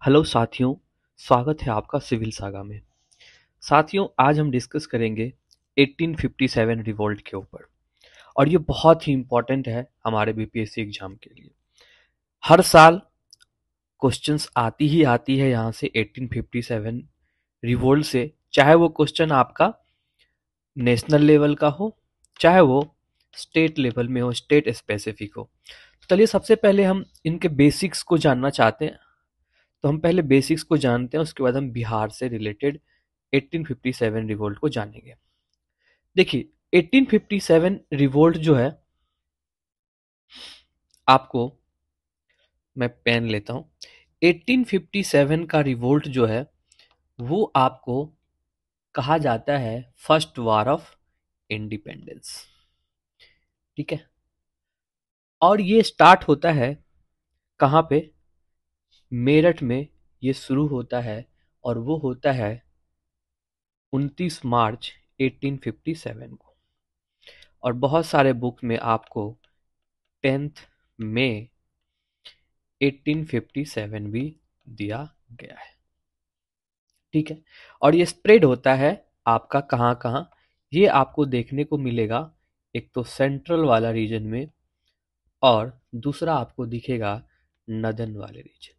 Hello साथियों, स्वागत है आपका सिविल सागा में। साथियों, आज हम डिस्कस करेंगे 1857 रिवोल्ट के ऊपर और ये बहुत ही इम्पोर्टेंट है हमारे बीपीएससी एग्जाम के लिए। हर साल क्वेश्चंस आती ही आती है यहाँ से 1857 रिवोल्ट से, चाहे वो क्वेश्चन आपका नेशनल लेवल का हो, चाहे वो स्टेट लेवल में हो, स्टेट स्पेसिफिक हो। चलिए सबसे पहले हम इनके बेसिक्स को जानना चाहते हैं, तो हम पहले बेसिक्स को जानते हैं, उसके बाद हम बिहार से रिलेटेड 1857 रिवोल्ट को जानेंगे। देखिए 1857 रिवोल्ट जो है, आपको मैं पेन लेता हूं। 1857 का रिवोल्ट जो है वो आपको कहा जाता है फर्स्ट वार ऑफ इंडिपेंडेंस। ठीक है, और ये स्टार्ट होता है कहाँ पे? मेरठ में ये शुरू होता है और वो होता है 29 मार्च 1857 को। और बहुत सारे बुक में आपको 10th मई 1857 भी दिया गया है। ठीक है, और ये स्प्रेड होता है आपका कहाँ कहाँ, ये आपको देखने को मिलेगा। एक तो सेंट्रल वाला रीजन में और दूसरा आपको दिखेगा नदर्न वाले रीजन में।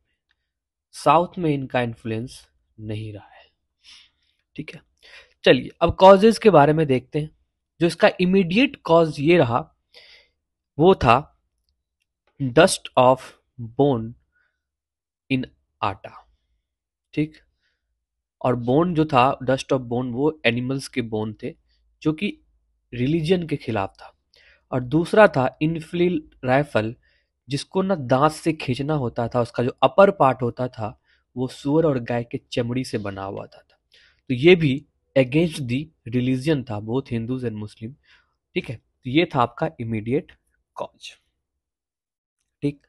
साउथ में इनका इन्फ्लुएंस नहीं रहा है। ठीक है, चलिए अब कॉजेज के बारे में देखते हैं। जो इसका इमीडिएट कॉज ये रहा, वो था डस्ट ऑफ बोन इन आटा। ठीक, और बोन जो था, डस्ट ऑफ बोन, वो एनिमल्स के बोन थे जो कि रिलीजन के खिलाफ था। और दूसरा था इनफ्लिल राइफल, जिसको ना दांत से खींचना होता था, उसका जो अपर पार्ट होता था वो सुअर और गाय के चमड़ी से बना हुआ था। तो ये भी अगेंस्ट दी रिलीजन था, बोथ हिंदूज एंड मुस्लिम। ठीक है, तो ये था आपका इमीडिएट कॉज। ठीक,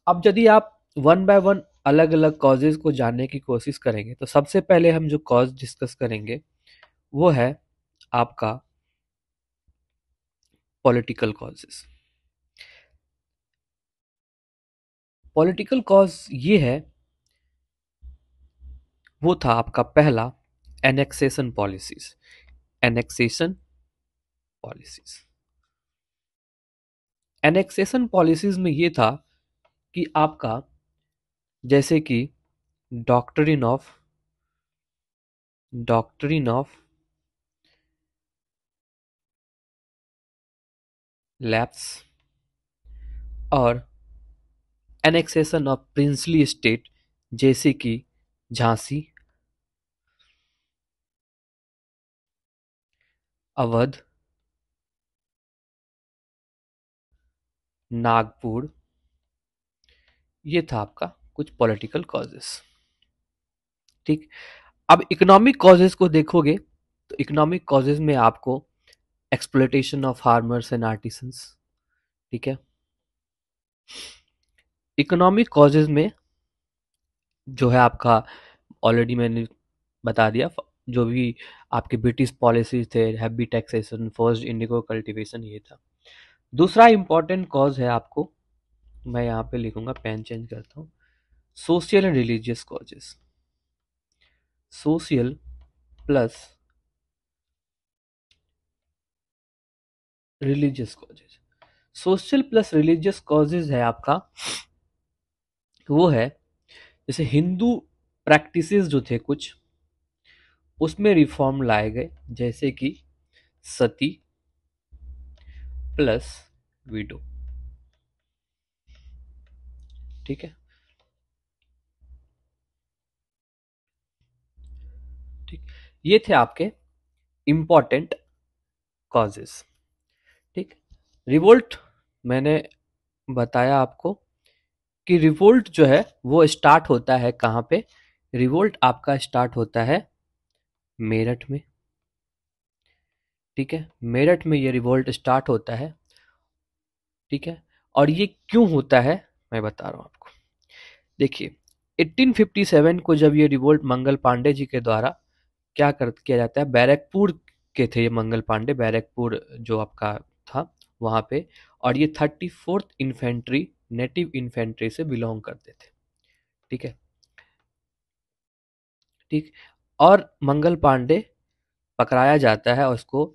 अब यदि आप वन बाय वन अलग अलग कॉजेज को जानने की कोशिश करेंगे, तो सबसे पहले हम जो कॉज डिस्कस करेंगे वो है आपका पॉलिटिकल कॉजेस। पॉलिटिकल कॉज ये है, वो था आपका पहला annexation policies. Annexation policies, annexation policies में ये था कि आपका जैसे कि डॉक्ट्रिन ऑफ लैप्स और एनेक्सेशन ऑफ प्रिंसली स्टेट, जैसे कि झांसी, अवध, नागपुर, ये था आपका कुछ पॉलिटिकल कॉजेस। ठीक, अब इकोनॉमिक कॉजेज को देखोगे तो इकोनॉमिक कॉजेज में आपको exploitation of farmers and artisans. ठीक है, इकोनॉमिक कॉजेज में जो है आपका, ऑलरेडी मैंने बता दिया, जो भी आपके ब्रिटिश पॉलिसीज थे, heavy taxation, first Indigo cultivation, ये था। दूसरा इंपॉर्टेंट कॉज है आपको, मैं यहाँ पे लिखूंगा, पेन चेंज करता हूँ, social and religious causes. Social plus religious causes. Social plus religious causes है आपका, वो है जैसे हिंदू प्रैक्टिसेस जो थे कुछ, उसमें रिफॉर्म लाए गए, जैसे कि सती प्लस विडो। ठीक है, ठीक, ये थे आपके इंपॉर्टेंट कॉजेस। ठीक, रिवोल्ट मैंने बताया आपको कि रिवोल्ट जो है वो स्टार्ट होता है कहाँ पे? रिवोल्ट आपका स्टार्ट होता है मेरठ में। ठीक है, मेरठ में ये रिवोल्ट स्टार्ट होता है। ठीक है, और ये क्यों होता है मैं बता रहा हूँ आपको। देखिए 1857 को जब ये रिवोल्ट मंगल पांडे जी के द्वारा किया जाता है, बैरकपुर के थे ये मंगल पांडे, बैरकपुर जो आपका था वहाँ पे, और ये 34th इन्फेंट्री नेटिव इन्फेंट्री से बिलोंग करते थे। ठीक है, ठीक। और मंगल पांडे पकड़ाया जाता है और उसको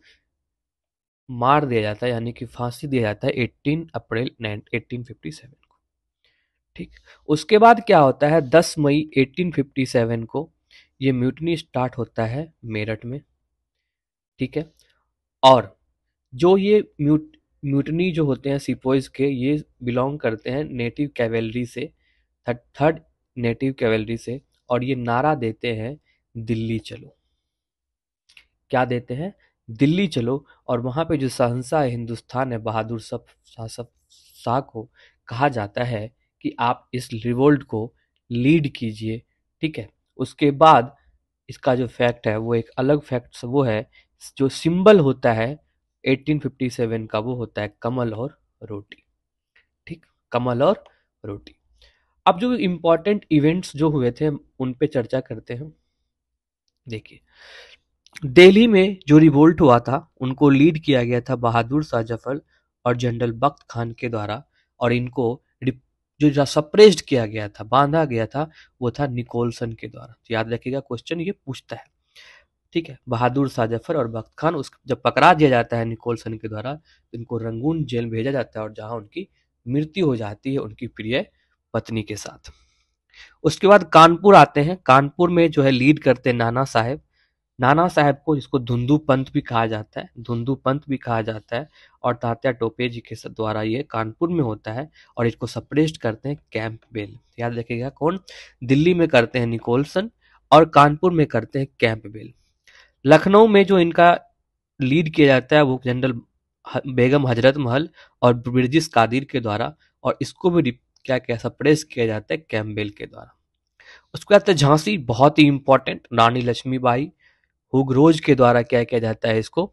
मार दिया जाता है, यानी कि फांसी दिया जाता है 18 अप्रैल 1857 को। ठीक। उसके बाद क्या होता है, 10 मई 1857 को ये म्यूटनी स्टार्ट होता है मेरठ में। ठीक है। और जो ये म्यूटनी जो होते हैं सिपोइस के, ये बिलोंग करते हैं नेटिव कैवेलरी से, थर्ड नेटिव कैवेलरी से। और ये नारा देते हैं दिल्ली चलो। क्या देते हैं, दिल्ली चलो। और वहां पे जो शहंशाह हिंदुस्तान है बहादुर शाह को कहा जाता है कि आप इस रिवोल्ट को लीड कीजिए। ठीक है। उसके बाद इसका जो फैक्ट है वो एक अलग फैक्ट वो है, जो सिंबल होता है 1857 का वो होता है कमल और रोटी। ठीक। कमल और रोटी। अब जो इम्पोर्टेंट इवेंट्स जो हुए थे उन पे चर्चा करते हैं। देखिए, दिल्ली में जो रिवोल्ट हुआ था उनको लीड किया गया था बहादुर शाह जफर और जनरल बख्त खान के द्वारा। और इनको जो सप्रेस्ड किया गया था, बांधा गया था, वो था निकोलसन के द्वारा। तो याद रखिएगा, क्वेश्चन ये पूछता है। ठीक है। बहादुर शाह जफर और बख्त खान उस जब पकड़ा दिया जाता है निकोलसन के द्वारा, तो इनको रंगून जेल भेजा जाता है और जहां उनकी मृत्यु हो जाती है उनकी प्रिय पत्नी के साथ। उसके बाद कानपुर आते हैं। कानपुर में जो है लीड करते हैं नाना साहेब। नाना साहब को, जिसको धुंधु पंत भी कहा जाता है, धुंधु पंत भी कहा जाता है। और तात्या टोपे जी के द्वारा ये कानपुर में होता है। और इसको सप्रेस्ड करते हैं कैंपबेल। याद रखिएगा, कौन, दिल्ली में करते हैं निकोलसन और कानपुर में करते हैं कैंपबेल। लखनऊ में जो इनका लीड किया जाता है वो जनरल बेगम हजरत महल और ब्रिटिश कादिर के द्वारा। और इसको भी क्या क्या सप्रेस किया जाता है कैंपबेल के द्वारा। उसके बाद झांसी, बहुत ही इंपॉर्टेंट, रानी लक्ष्मीबाई, हुगरोज के द्वारा क्या किया जाता है इसको,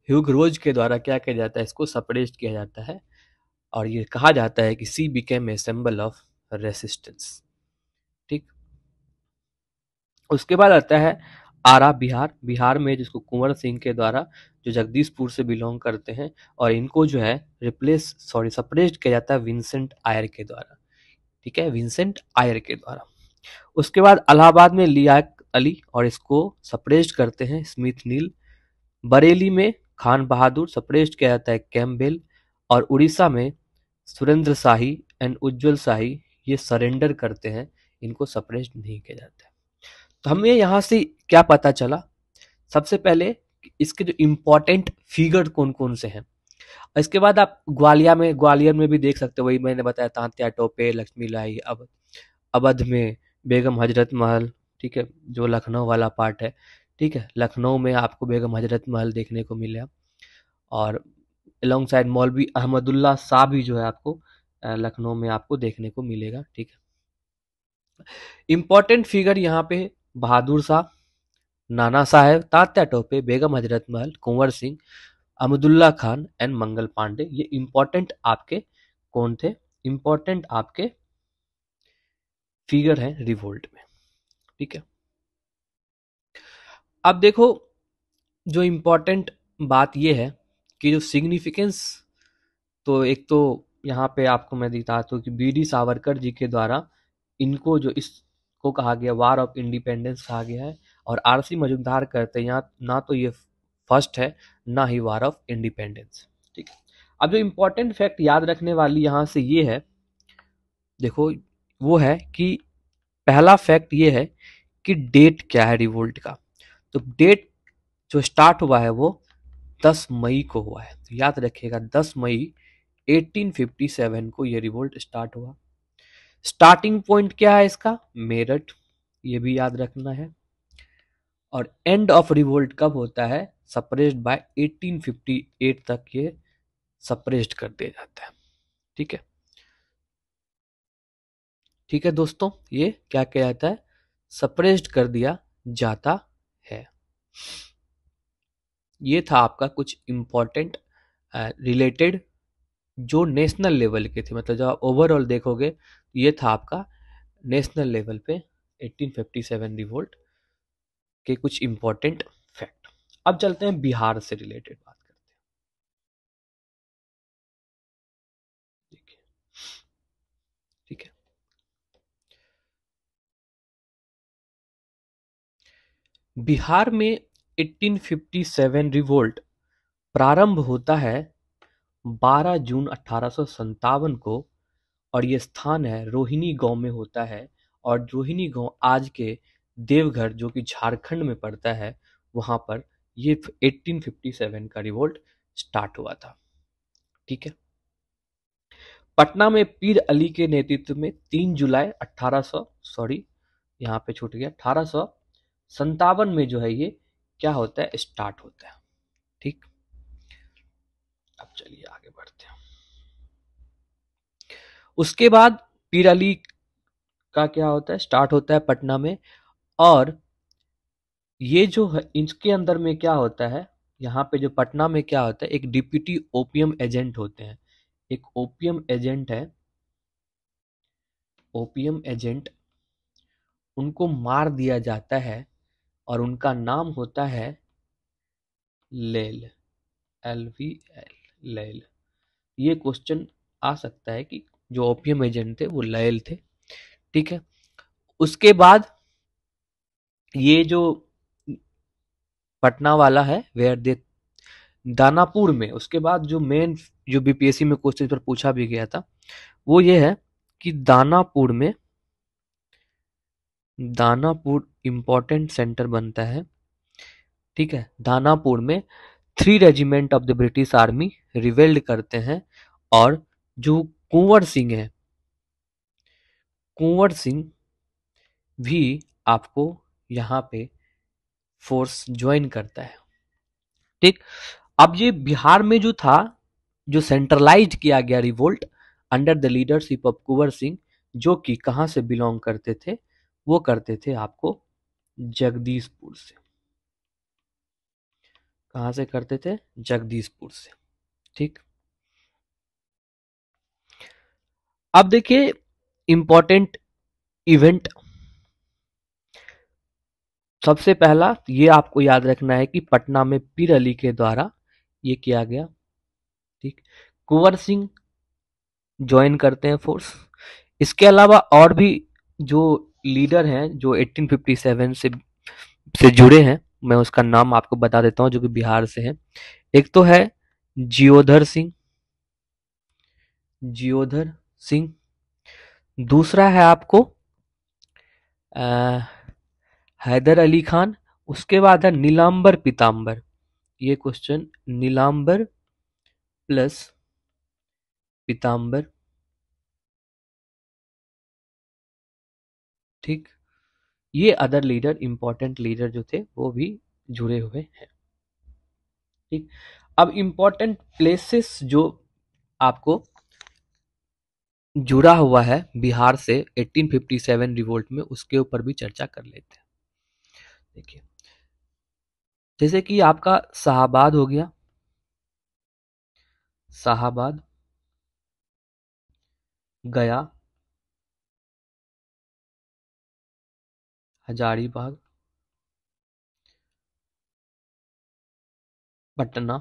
ह्यूगरोज के द्वारा क्या किया जाता है इसको सप्रेस्ड किया जाता है। और ये कहा जाता है कि सी became a symbol of resistance. ठीक। उसके बाद आता है आरा, बिहार। बिहार में जिसको कुंवर सिंह के द्वारा, जो जगदीशपुर से बिलोंग करते हैं, और इनको जो है सप्रेस्ड किया जाता है विंसेंट आयर के द्वारा। ठीक है, विंसेंट आयर के द्वारा। उसके बाद इलाहाबाद में लियाकत अली, और इसको सप्रेस्ड करते हैं स्मिथ नील। बरेली में खान बहादुर, सप्रेस्ड किया जाता है कैम्पबेल। और उड़ीसा में सुरेंद्र शाही एंड उज्जवल शाही, ये सरेंडर करते हैं, इनको सप्रेस्ड नहीं किया जाता है। तो हमें यहाँ से क्या पता चला, सबसे पहले इसके जो इम्पोर्टेंट फिगर कौन कौन से हैं। इसके बाद आप ग्वालियर में भी देख सकते हो, वही मैंने बताया, तांत्या टोपे, लक्ष्मी लाई, अब अवध में बेगम हजरत महल। ठीक है, जो लखनऊ वाला पार्ट है। ठीक है, लखनऊ में आपको बेगम हजरत महल देखने को मिला। और अलोंग साइड मौलवी अहमदुल्ला शाह भी जो है आपको लखनऊ में आपको देखने को मिलेगा। ठीक है। इंपॉर्टेंट फिगर यहाँ पे बहादुर शाह, नाना साहेब, तात्या टोपे, बेगम हजरत महल, कुंवर सिंह, अहमदुल्ला खान एंड मंगल पांडे, ये इंपॉर्टेंट आपके कौन थे, इंपॉर्टेंट आपके फिगर हैं रिवोल्ट में। ठीक है। अब देखो, जो इम्पोर्टेंट बात ये है कि जो सिग्निफिकेंस, तो एक तो यहाँ पे आपको मैं दिखाता हूँ कि बी डी सावरकर जी के द्वारा इनको जो इसको कहा गया वार ऑफ इंडिपेंडेंस कहा गया है। और आर सी मजुमदार कहते हैं यहाँ, ना तो ये फर्स्ट है ना ही वार ऑफ इंडिपेंडेंस। ठीक है। अब जो इम्पोर्टेंट फैक्ट याद रखने वाली यहाँ से ये है, देखो, वो है कि पहला फैक्ट ये है कि डेट क्या है रिवोल्ट का। तो डेट जो स्टार्ट हुआ है वो 10 मई को हुआ है। तो याद रखिएगा, 10 मई 1857 को ये रिवोल्ट स्टार्ट हुआ। स्टार्टिंग पॉइंट क्या है इसका, मेरठ, ये भी याद रखना है। और एंड ऑफ रिवोल्ट कब होता है, सप्रेस्ड बाय 1858 तक ये सप्रेस्ड कर दिया जाता है। ठीक है। ठीक है दोस्तों, ये क्या किया जाता है, सप्रेस्ड कर दिया जाता है। ये था आपका कुछ इंपॉर्टेंट रिलेटेड जो नेशनल लेवल के थे। मतलब जब आप ओवरऑल देखोगे, ये था आपका नेशनल लेवल पे 1857 रिवोल्ट के कुछ इंपॉर्टेंट फैक्ट। अब चलते हैं बिहार से रिलेटेड बात करते हैं। देखिए, ठीक है। बिहार में 1857 रिवोल्ट प्रारंभ होता है 12 जून 1857 को, और ये स्थान है रोहिणी गांव में होता है। और रोहिणी गांव आज के देवघर जो कि झारखंड में पड़ता है, वहां पर ये 1857 का रिवोल्ट स्टार्ट हुआ था। ठीक है। पटना में पीर अली के नेतृत्व में 3 जुलाई 1800 सॉरी यहाँ पे छूट गया 1857 में जो है ये क्या होता है, स्टार्ट होता है। ठीक। अब चलिए आगे बढ़ते हैं। उसके बाद पीर अली का क्या होता है, स्टार्ट होता है पटना में। और ये जो है इसके अंदर में क्या होता है, यहाँ पे जो पटना में क्या होता है, एक डिप्टी ओपीएम एजेंट होते हैं। एक ओपीएम एजेंट है, ओपीएम एजेंट, उनको मार दिया जाता है और उनका नाम होता है लेल, LVL, लेल। ये क्वेश्चन आ सकता है कि जो ओपीएम एजेंट थे वो लेल थे। ठीक है। उसके बाद ये जो पटना वाला है वेयर दे दानापुर में, उसके बाद जो मेन जो बीपीएससी में क्वेश्चन पर पूछा भी गया था वो ये है कि दानापुर इंपॉर्टेंट सेंटर बनता है। ठीक है। दानापुर में 3 regiment of the British army revelled करते हैं, और जो कुंवर सिंह है, कुंवर सिंह भी आपको यहाँ पे फोर्स ज्वाइन करता है। ठीक। अब ये बिहार में जो था, जो सेंट्रलाइज किया गया revolt under the leadership of Kunwar Singh, जो कि कहां से बिलोंग करते थे, वो करते थे आपको जगदीशपुर से। कहां से करते थे, जगदीशपुर से। ठीक। अब देखिए इंपॉर्टेंट इवेंट, सबसे पहला ये आपको याद रखना है कि पटना में पीर अली के द्वारा ये किया गया। ठीक। कुंवर सिंह ज्वाइन करते हैं फोर्स। इसके अलावा और भी जो लीडर हैं जो 1857 से जुड़े हैं, मैं उसका नाम आपको बता देता हूं, जो कि बिहार से है। एक तो है जियोधर सिंह, जियोधर सिंह। दूसरा है आपको हैदर अली खान। उसके बाद है नीलांबर पीताम्बर। ये क्वेश्चन, नीलांबर प्लस पीताम्बर। ठीक। ये अदर लीडर, इंपॉर्टेंट लीडर जो थे वो भी जुड़े हुए हैं। ठीक। अब इंपॉर्टेंट प्लेसेस जो आपको जुड़ा हुआ है बिहार से 1857 रिवोल्ट में, उसके ऊपर भी चर्चा कर लेते हैं। देखिए जैसे कि आपका शाहाबाद हो गया, शाहाबाद, गया, हजारीबाग, पटना,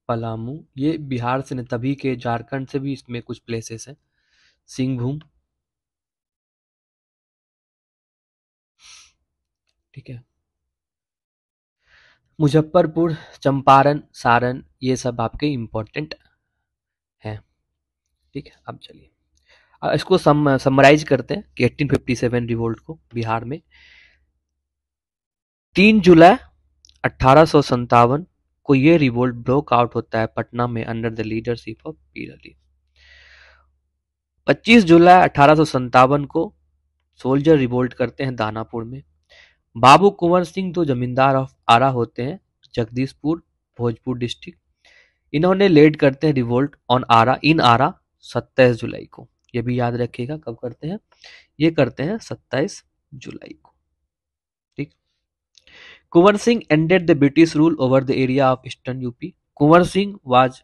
पलामू, ये बिहार से नहीं, तभी के झारखंड से भी इसमें कुछ प्लेसेस हैं। सिंहभूम। ठीक है। मुजफ्फरपुर, चंपारण, सारण, ये सब आपके इंपॉर्टेंट हैं। ठीक है। अब चलिए इसको समराइज करते हैं कि 1857 रिवोल्ट को बिहार में 3 जुलाई 1857 को ये रिवोल्ट ब्रोक आउट होता है पटना में अंडर द लीडरशिप ऑफ पीर अली। 25 जुलाई 1857 को सोल्जर रिवोल्ट करते हैं दानापुर में। बाबू कुंवर सिंह तो जमींदार ऑफ आरा होते हैं, जगदीशपुर, भोजपुर डिस्ट्रिक्ट। इन्होंने लेड करते हैं रिवोल्ट ऑन आरा, इन आरा 27 जुलाई को। ये भी याद रखिएगा कब करते हैं, ये करते हैं 27 जुलाई को। ठीक। Kunwar Singh ended the British rule over the area of eastern UP. Kunwar Singh was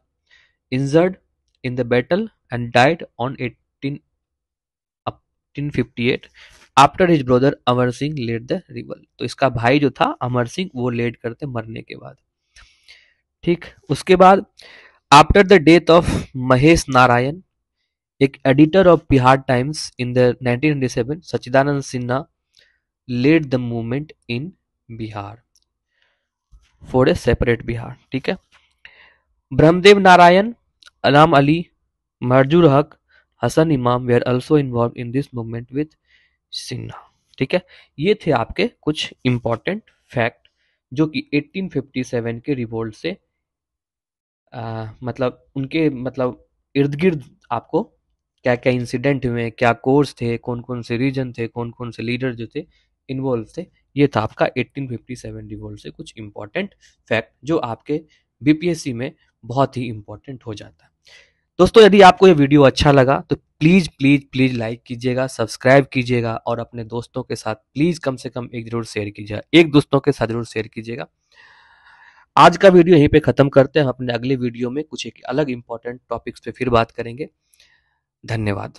injured in the battle and died on 1858 after his brother Amar Singh led the revolt. तो इसका भाई जो था अमर सिंह, वो लेड करते मरने के बाद। ठीक। उसके बाद after the death of Mahesh Narayan, एक editor of Bihar Times in the 1997, Sachchidanand Sinha led the movement in Bihar for a separate Bihar. ठीक है, ब्रह्मदेव नारायण, अनाम Ali, मर्जूर Haque, Hasan Imam were also involve in this movement with Sinha. ठीक है, ये थे आपके कुछ इंपॉर्टेंट फैक्ट जो कि 1857 के रिवोल्ट से मतलब उनके मतलब इर्द गिर्द आपको क्या क्या इंसिडेंट हुए, क्या कोर्स थे, कौन कौन से रीजन थे, कौन कौन से लीडर जो थे इन्वॉल्व थे, ये था आपका 1857 रिवोल्ट से कुछ इंपॉर्टेंट फैक्ट जो आपके बीपीएससी में बहुत ही इंपॉर्टेंट हो जाता है। दोस्तों यदि आपको ये वीडियो अच्छा लगा तो प्लीज प्लीज प्लीज लाइक कीजिएगा, सब्सक्राइब कीजिएगा और अपने दोस्तों के साथ प्लीज कम से कम एक जरूर शेयर कीजिएगा, एक दोस्तों के साथ जरूर शेयर कीजिएगा। आज का वीडियो यहीं पे खत्म करते हैं, अपने अगले वीडियो में कुछ एक अलग इंपॉर्टेंट टॉपिक्स पे फिर बात करेंगे। धन्यवाद।